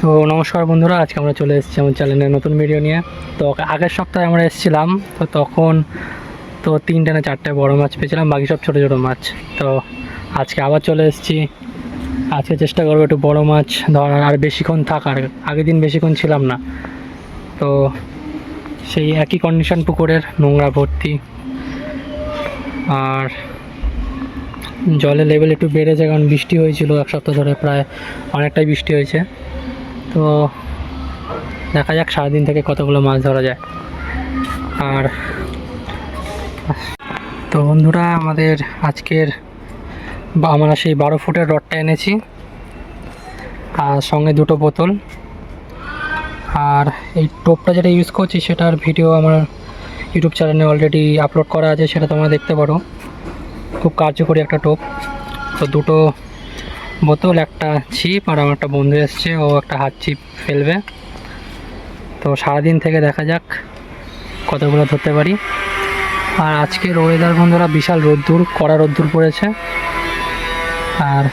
তো নমস্কার বন্ধুরা, আজকে আমরা চলে এসেছি আমার চ্যানেলে নতুন ভিডিও নিয়ে। তো আগের সপ্তাহে আমরা এসেছিলাম, তো তখন তো 3টে না 4টে বড় মাছ পেয়েছিলাম, বাকি সব ছোটো ছোটো মাছ। তো আজকে আবার চলে এসেছি। আজকে চেষ্টা করবো একটু বড় মাছ ধরার, আর বেশিক্ষণ থাকার। আগের দিন বেশিক্ষণ ছিলাম না, তো সেই একই কন্ডিশন, পুকুরের নোংরা ভর্তি, আর জলের লেভেল একটু বেড়েছে, কারণ বৃষ্টি হয়েছিল এক সপ্তাহ ধরে, প্রায় অনেকটাই বৃষ্টি হয়েছে। তো দেখা যাক সারাদিন থেকে কতগুলো মাছ ধরা যায়। আর তো বন্ধুরা, আমাদের আজকের আমরা সেই 12 ফুটের রডটা এনেছি, আর সঙ্গে 2টো বোতল। আর এই টোপটা যেটা ইউজ করছি সেটার ভিডিও আমার ইউটিউব চ্যানেলে অলরেডি আপলোড করা আছে, সেটা তোমরা দেখতে পারো। খুব কার্যকরী একটা টোপ। তো 2টো বোতল, একটা ছিপ, আর আমার একটা বন্ধু এসছে, ও একটা হাত ছিপ ফেলবে। তো সারাদিন থেকে দেখা যাক কতগুলো ধরতে পারি। আর আজকের ওয়েদার বন্ধুরা বিশাল রোদ্দুর, কড়া রোদ্দুর পড়েছে। আর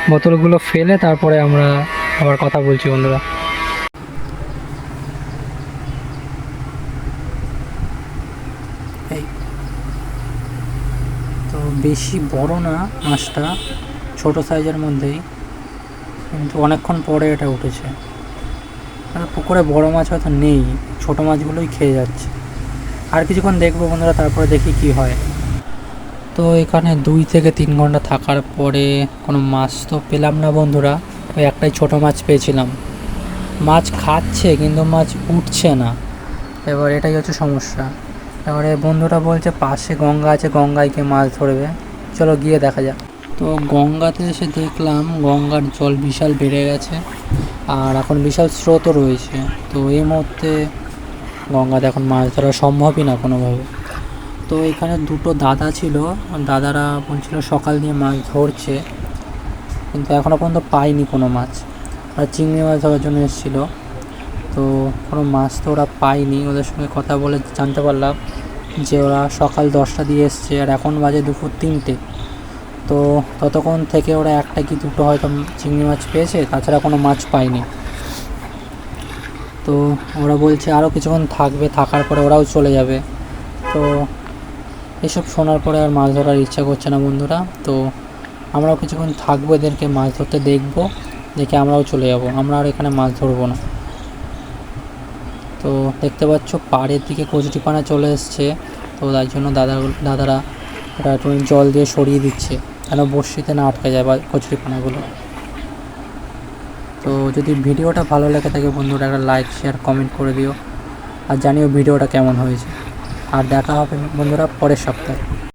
বোতলগুলো ফেলে তারপরে আমরা আবার কথা বলছি বন্ধুরা। এই তো বেশি বড় না মাছটা, ছোট সাইজের মধ্যেই, কিন্তু অনেকক্ষণ পরে এটা উঠেছে। পুকুরে বড় মাছ হয়তো নেই, ছোট মাছগুলোই খেয়ে যাচ্ছে। আর কিছুক্ষণ দেখবো বন্ধুরা, তারপরে দেখি কি হয়। তো এখানে 2 থেকে 3 ঘন্টা থাকার পরে কোনো মাছ তো পেলাম না বন্ধুরা। ওই একটাই ছোট মাছ পেয়েছিলাম। মাছ খাচ্ছে কিন্তু মাছ উঠছে না, এবার এটাই হচ্ছে সমস্যা। এবারে বন্ধুরা বলছে পাশে গঙ্গা আছে, গঙ্গায় গিয়ে মাছ ধরবে। চলো গিয়ে দেখা যাক। তো গঙ্গাতে এসে দেখলাম গঙ্গার জল বিশাল বেড়ে গেছে, আর এখন বিশাল স্রোতও রয়েছে। তো এই মুহূর্তে গঙ্গাতে এখন মাছ ধরা সম্ভবই না কোনোভাবে। তো এখানে 2টো দাদা ছিল, দাদারা বলছিল সকাল দিয়ে মাছ ধরছে, কিন্তু এখনও পর্যন্ত পাইনি কোনো মাছ। আর চিংড়ি মাছ ধরার জন্য এসেছিলো, তো কোনো মাছ তো ওরা পায়নি। ওদের সঙ্গে কথা বলে জানতে পারলাম যে ওরা সকাল 10টা দিয়ে এসছে, আর এখন বাজে দুপুর 3টে। তো ততক্ষণ থেকে ওরা 1টা কি 2টো হয়তো চিংড়ি মাছ পেয়েছে, তাছাড়া কোনো মাছ পায়নি। তো ওরা বলছে আরও কিছুক্ষণ থাকবে, থাকার পরে ওরাও চলে যাবে। তো এসব শোনার পরে আর মাছ ধরার ইচ্ছা করছে না বন্ধুরা। তো আমরাও কিছুক্ষণ থাকবো, এদেরকে মাছ ধরতে দেখবো, দেখে আমরাও চলে যাব। আমরা আর এখানে মাছ ধরবো না। তো দেখতে পাচ্ছ পাড়ের দিকে কচুরিপানা চলে এসছে, তো তাই জন্য দাদারা এটা একটু জল দিয়ে সরিয়ে দিচ্ছে, যেন বড়শিতে না আটকে যায় বা কচুরিপানাগুলো। তো যদি ভিডিওটা ভালো লাগে থাকে বন্ধুরা, একটা লাইক শেয়ার কমেন্ট করে দিও, আর জানিও ভিডিওটা কেমন হয়েছে। আর দেখা হবে বন্ধুরা পরের সপ্তাহে।